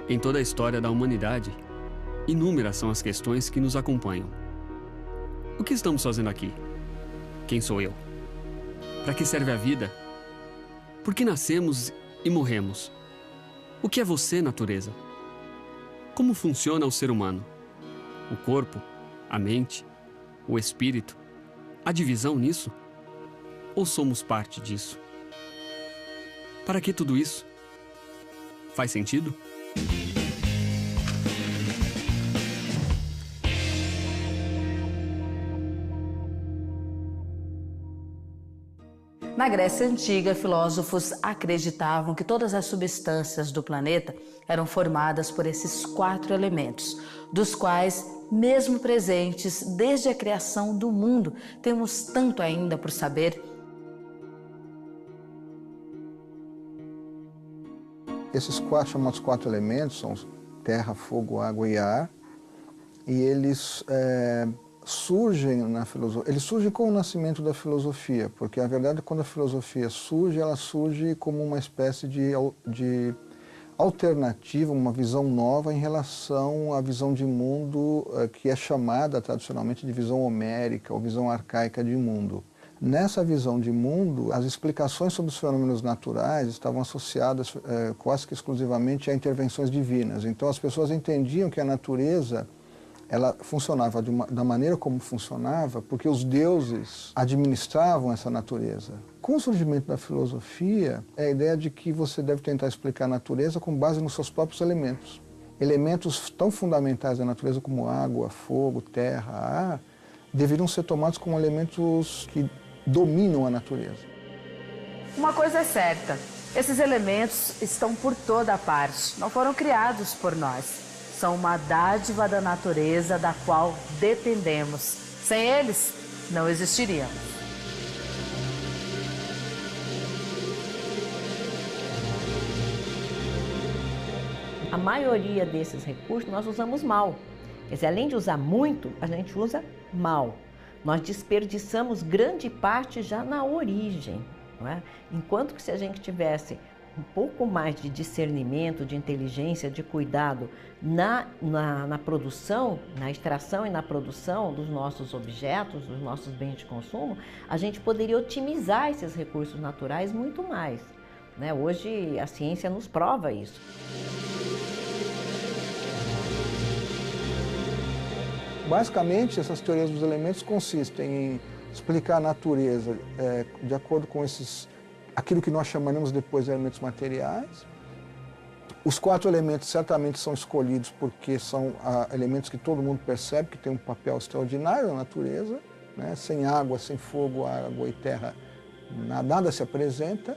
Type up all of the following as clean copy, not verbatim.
Em toda a história da humanidade, inúmeras são as questões que nos acompanham. O que estamos fazendo aqui? Quem sou eu? Para que serve a vida? Por que nascemos e morremos? O que é você, natureza? Como funciona o ser humano? O corpo, a mente, o espírito? Há divisão nisso? Ou somos parte disso? Para que tudo isso? Faz sentido? Na Grécia Antiga, filósofos acreditavam que todas as substâncias do planeta eram formadas por esses 4 elementos, dos quais, mesmo presentes desde a criação do mundo, temos tanto ainda por saber. Esses chamados 4 elementos são terra, fogo, água e ar, e eles surgem na filosofia, eles surgem com o nascimento da filosofia, porque a verdade é que quando a filosofia surge, ela surge como uma espécie de alternativa, uma visão nova em relação à visão de mundo que é chamada tradicionalmente de visão homérica ou visão arcaica de mundo. Nessa visão de mundo, as explicações sobre os fenômenos naturais estavam associadas quase que exclusivamente a intervenções divinas. Então as pessoas entendiam que a natureza ela funcionava da maneira como funcionava porque os deuses administravam essa natureza. Com o surgimento da filosofia, é a ideia de que você deve tentar explicar a natureza com base nos seus próprios elementos. Elementos tão fundamentais da natureza como água, fogo, terra, ar, deveriam ser tomados como elementos que dominam a natureza. Uma coisa é certa, esses elementos estão por toda parte, não foram criados por nós. São uma dádiva da natureza da qual dependemos. Sem eles, não existiríamos. A maioria desses recursos nós usamos mal. Quer dizer, além de usar muito, a gente usa mal. Nós desperdiçamos grande parte já na origem, não é? Enquanto que se a gente tivesse um pouco mais de discernimento, de inteligência, de cuidado na produção, na extração e na produção dos nossos objetos, dos nossos bens de consumo, a gente poderia otimizar esses recursos naturais muito mais, né? Hoje a ciência nos prova isso. Basicamente, essas teorias dos elementos consistem em explicar a natureza de acordo com aquilo que nós chamaremos depois de elementos materiais. Os 4 elementos certamente são escolhidos porque são elementos que todo mundo percebe que têm um papel extraordinário na natureza, né? Sem água, sem fogo, água e terra, nada se apresenta.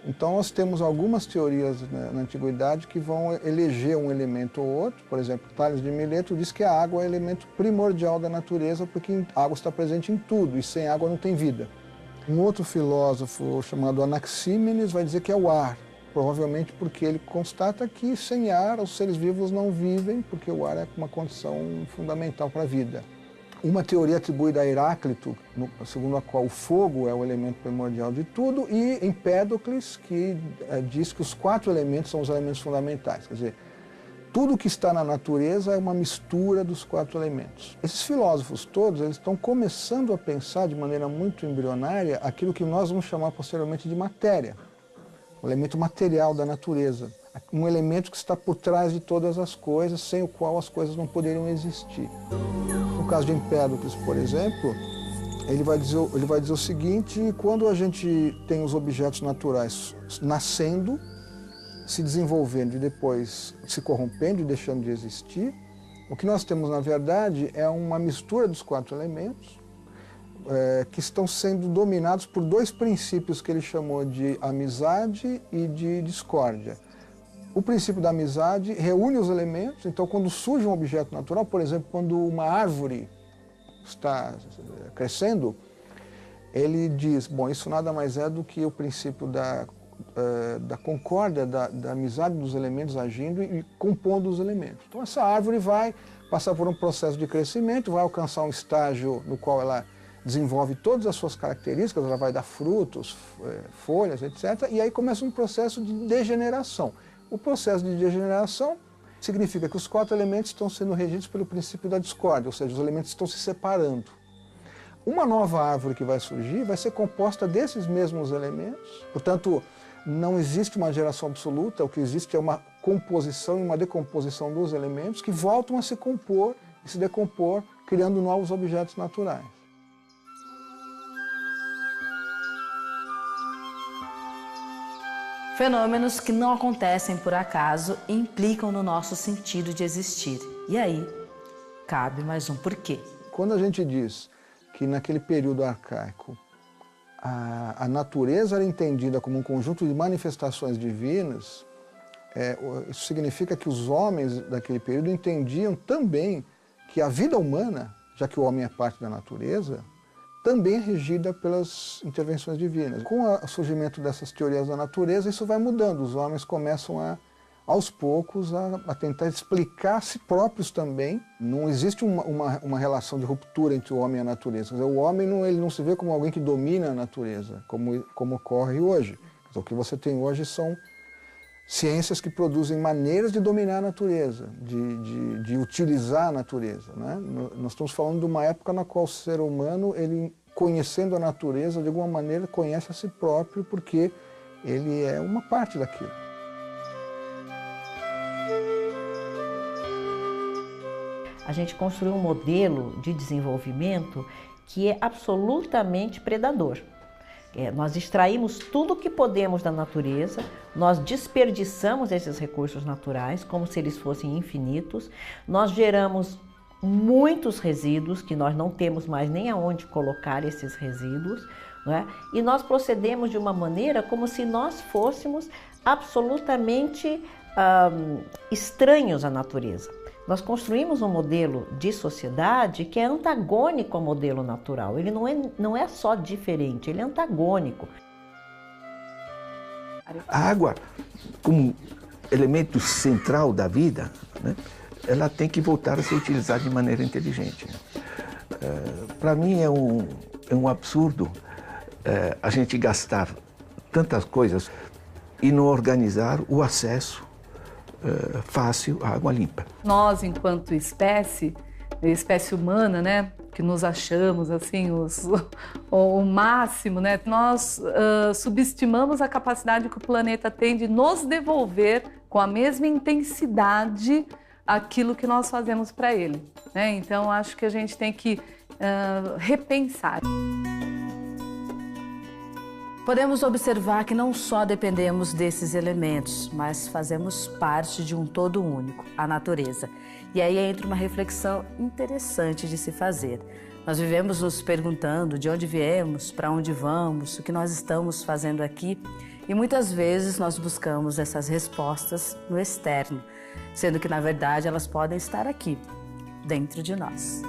Então nós temos algumas teorias na antiguidade que vão eleger um elemento ou outro. Por exemplo, Tales de Mileto diz que a água é o elemento primordial da natureza porque a água está presente em tudo e sem água não tem vida. Um outro filósofo chamado Anaxímenes vai dizer que é o ar, provavelmente porque ele constata que sem ar os seres vivos não vivem, porque o ar é uma condição fundamental para a vida. Uma teoria atribuída a Heráclito, segundo a qual o fogo é o elemento primordial de tudo, e Empédocles, que diz que os 4 elementos são os elementos fundamentais. Quer dizer, tudo que está na natureza é uma mistura dos 4 elementos. Esses filósofos todos eles estão começando a pensar de maneira muito embrionária aquilo que nós vamos chamar posteriormente de matéria, o elemento material da natureza, um elemento que está por trás de todas as coisas, sem o qual as coisas não poderiam existir. No caso de Empédocles, por exemplo, ele vai dizer o seguinte: quando a gente tem os objetos naturais nascendo, se desenvolvendo e depois se corrompendo e deixando de existir, o que nós temos, na verdade, é uma mistura dos 4 elementos que estão sendo dominados por 2 princípios que ele chamou de amizade e de discórdia. O princípio da amizade reúne os elementos, então quando surge um objeto natural, por exemplo, quando uma árvore está crescendo, ele diz, bom, isso nada mais é do que o princípio da concórdia, da amizade dos elementos agindo e compondo os elementos. Então essa árvore vai passar por um processo de crescimento, vai alcançar um estágio no qual ela desenvolve todas as suas características, ela vai dar frutos, folhas, etc. E aí começa um processo de degeneração. O processo de degeneração significa que os 4 elementos estão sendo regidos pelo princípio da discórdia, ou seja, os elementos estão se separando. Uma nova árvore que vai surgir vai ser composta desses mesmos elementos, portanto, não existe uma geração absoluta, o que existe é uma composição e uma decomposição dos elementos que voltam a se compor e se decompor, criando novos objetos naturais. Fenômenos que não acontecem por acaso e implicam no nosso sentido de existir. E aí, cabe mais um porquê. Quando a gente diz que naquele período arcaico a natureza era entendida como um conjunto de manifestações divinas, isso significa que os homens daquele período entendiam também que a vida humana, já que o homem é parte da natureza, também é regida pelas intervenções divinas. Com o surgimento dessas teorias da natureza, isso vai mudando. Os homens começam aos poucos, a tentar explicar a si próprios também. Não existe uma relação de ruptura entre o homem e a natureza. Quer dizer, o homem ele não se vê como alguém que domina a natureza, como ocorre hoje. Então, o que você tem hoje são ciências que produzem maneiras de dominar a natureza, de utilizar a natureza, né? Nós estamos falando de uma época na qual o ser humano, ele, conhecendo a natureza, de alguma maneira conhece a si próprio, porque ele é uma parte daquilo. A gente construiu um modelo de desenvolvimento que é absolutamente predador. Nós extraímos tudo o que podemos da natureza, nós desperdiçamos esses recursos naturais como se eles fossem infinitos, nós geramos muitos resíduos que nós não temos mais nem aonde colocar esses resíduos, não é? E nós procedemos de uma maneira como se nós fôssemos absolutamente estranhos à natureza. Nós construímos um modelo de sociedade que é antagônico ao modelo natural. Ele não é só diferente, ele é antagônico. A água, como elemento central da vida, né, ela tem que voltar a ser utilizada de maneira inteligente. Para mim é um absurdo a gente gastar tantas coisas e não organizar o acesso fácil à água limpa. Nós, enquanto espécie humana, né, que nos achamos assim o máximo, né, nós subestimamos a capacidade que o planeta tem de nos devolver com a mesma intensidade aquilo que nós fazemos para ele, né? Então acho que a gente tem que repensar. Podemos observar que não só dependemos desses elementos, mas fazemos parte de um todo único, a natureza. E aí entra uma reflexão interessante de se fazer. Nós vivemos nos perguntando de onde viemos, para onde vamos, o que nós estamos fazendo aqui, e muitas vezes nós buscamos essas respostas no externo, sendo que, na verdade, elas podem estar aqui, dentro de nós.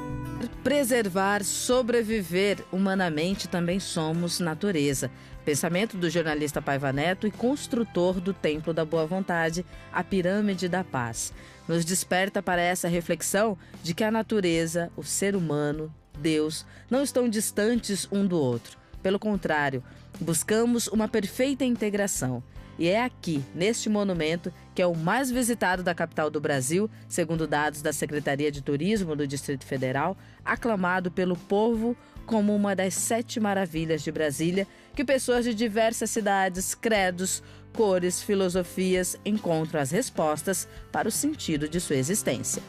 Preservar, sobreviver humanamente também somos natureza. Pensamento do jornalista Paiva Neto e construtor do Templo da Boa Vontade, a Pirâmide da Paz. Nos desperta para essa reflexão de que a natureza, o ser humano, Deus, não estão distantes um do outro. Pelo contrário, buscamos uma perfeita integração. E é aqui, neste monumento, que é o mais visitado da capital do Brasil, segundo dados da Secretaria de Turismo do Distrito Federal, aclamado pelo povo como uma das 7 maravilhas de Brasília, que pessoas de diversas cidades, credos, cores, filosofias encontram as respostas para o sentido de sua existência.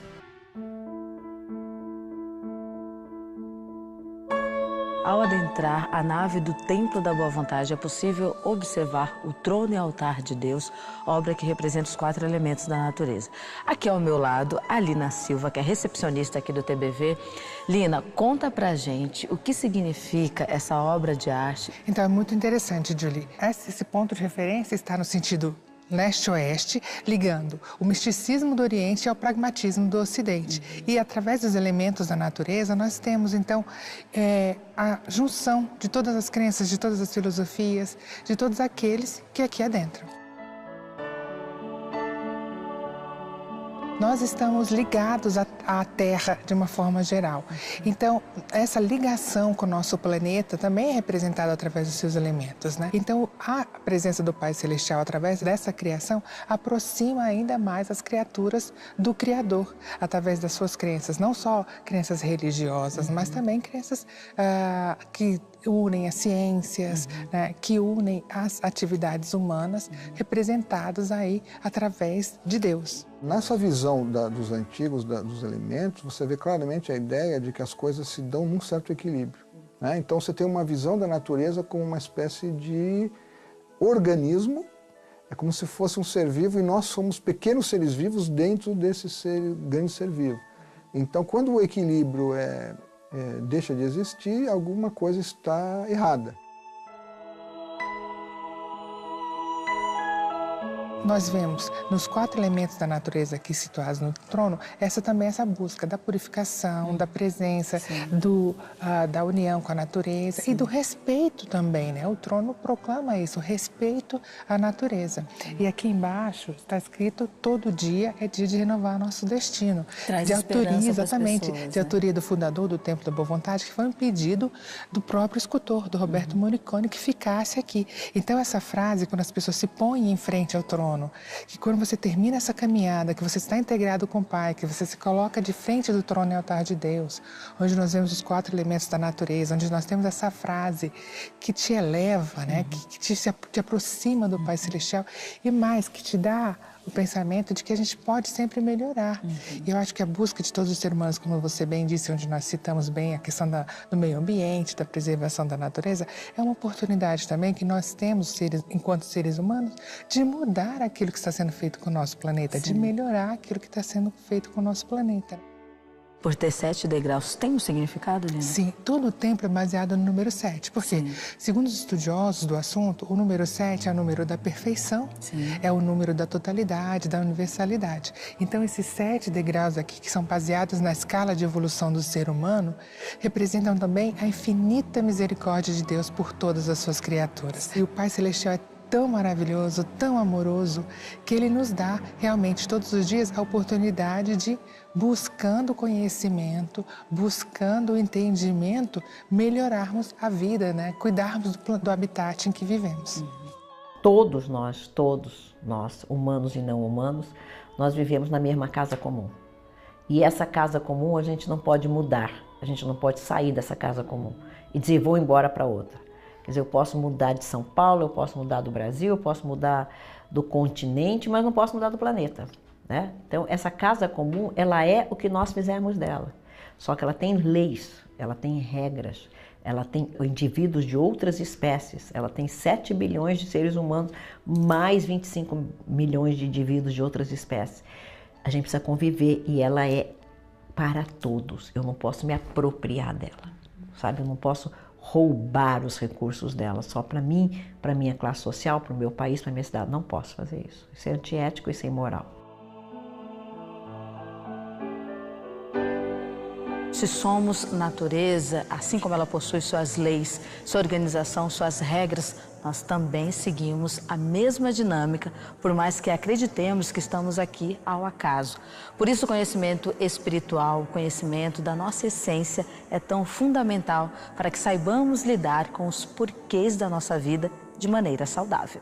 Ao adentrar a nave do Templo da Boa Vontade, é possível observar o trono e altar de Deus, obra que representa os 4 elementos da natureza. Aqui ao meu lado, a Lina Silva, que é recepcionista aqui do TBV. Lina, conta pra gente o que significa essa obra de arte. Então, é muito interessante, Julie. Esse ponto de referência está no sentido leste-oeste, ligando o misticismo do Oriente ao pragmatismo do Ocidente. E através dos elementos da natureza, nós temos, então, a junção de todas as crenças, de todas as filosofias, de todos aqueles que aqui adentram. nós estamos ligados à Terra de uma forma geral. Então, essa ligação com o nosso planeta também é representada através dos seus elementos, né? Então, a presença do Pai Celestial através dessa criação aproxima ainda mais as criaturas do Criador, através das suas crenças, não só crenças religiosas, mas também crenças que unem as ciências, né, que unem as atividades humanas, representadas aí através de Deus. Nessa visão dos antigos, dos elementos, você vê claramente a ideia de que as coisas se dão num certo equilíbrio, né? Então você tem uma visão da natureza como uma espécie de organismo, é como se fosse um ser vivo e nós somos pequenos seres vivos dentro desse grande ser vivo. Então quando o equilíbrio deixa de existir, alguma coisa está errada. Nós vemos nos 4 elementos da natureza aqui situados no trono, essa busca da purificação, da presença, da união com a natureza e do respeito também, né? O trono proclama isso, o respeito à natureza. E aqui embaixo está escrito: todo dia é dia de renovar nosso destino. Traz de autoria, exatamente, pessoas, de autoria do fundador do Templo da Boa Vontade, que foi um pedido do próprio escultor, do Roberto Morricone, que ficasse aqui. Então essa frase, quando as pessoas se põem em frente ao trono, que quando você termina essa caminhada, que você está integrado com o Pai, que você se coloca de frente do trono e altar de Deus, onde nós vemos os 4 elementos da natureza, onde nós temos essa frase que te eleva, né? Que te aproxima do Pai Celestial e mais, que te dá o pensamento de que a gente pode sempre melhorar. E eu acho que a busca de todos os seres humanos, como você bem disse, onde nós citamos bem a questão do meio ambiente, da preservação da natureza, é uma oportunidade também que nós temos, enquanto seres humanos, de mudar aquilo que está sendo feito com o nosso planeta, de melhorar aquilo que está sendo feito com o nosso planeta. Por ter 7 degraus, tem um significado, Lina? Sim, todo o templo é baseado no número 7. Porque, segundo os estudiosos do assunto, o número 7 é o número da perfeição, é o número da totalidade, da universalidade. Então, esses 7 degraus aqui, que são baseados na escala de evolução do ser humano, representam também a infinita misericórdia de Deus por todas as suas criaturas. E o Pai Celestial é tão maravilhoso, tão amoroso, que Ele nos dá realmente todos os dias a oportunidade de, buscando conhecimento, buscando o entendimento, melhorarmos a vida, né? Cuidarmos do habitat em que vivemos. Todos nós, humanos e não humanos, nós vivemos na mesma casa comum. E essa casa comum a gente não pode mudar, a gente não pode sair dessa casa comum e dizer vou embora para outra. Quer dizer, eu posso mudar de São Paulo, eu posso mudar do Brasil, eu posso mudar do continente, mas não posso mudar do planeta, né? Então, essa casa comum, ela é o que nós fizermos dela. Só que ela tem leis, ela tem regras, ela tem indivíduos de outras espécies, ela tem 7 bilhões de seres humanos, mais 25 milhões de indivíduos de outras espécies. A gente precisa conviver e ela é para todos. Eu não posso me apropriar dela, sabe? Eu não posso roubar os recursos dela só para mim, para minha classe social, para o meu país, para minha cidade. Não posso fazer isso. Isso é antiético, isso é imoral. Se somos natureza, assim como ela possui suas leis, sua organização, suas regras, nós também seguimos a mesma dinâmica, por mais que acreditemos que estamos aqui ao acaso. Por isso o conhecimento espiritual, o conhecimento da nossa essência é tão fundamental para que saibamos lidar com os porquês da nossa vida de maneira saudável.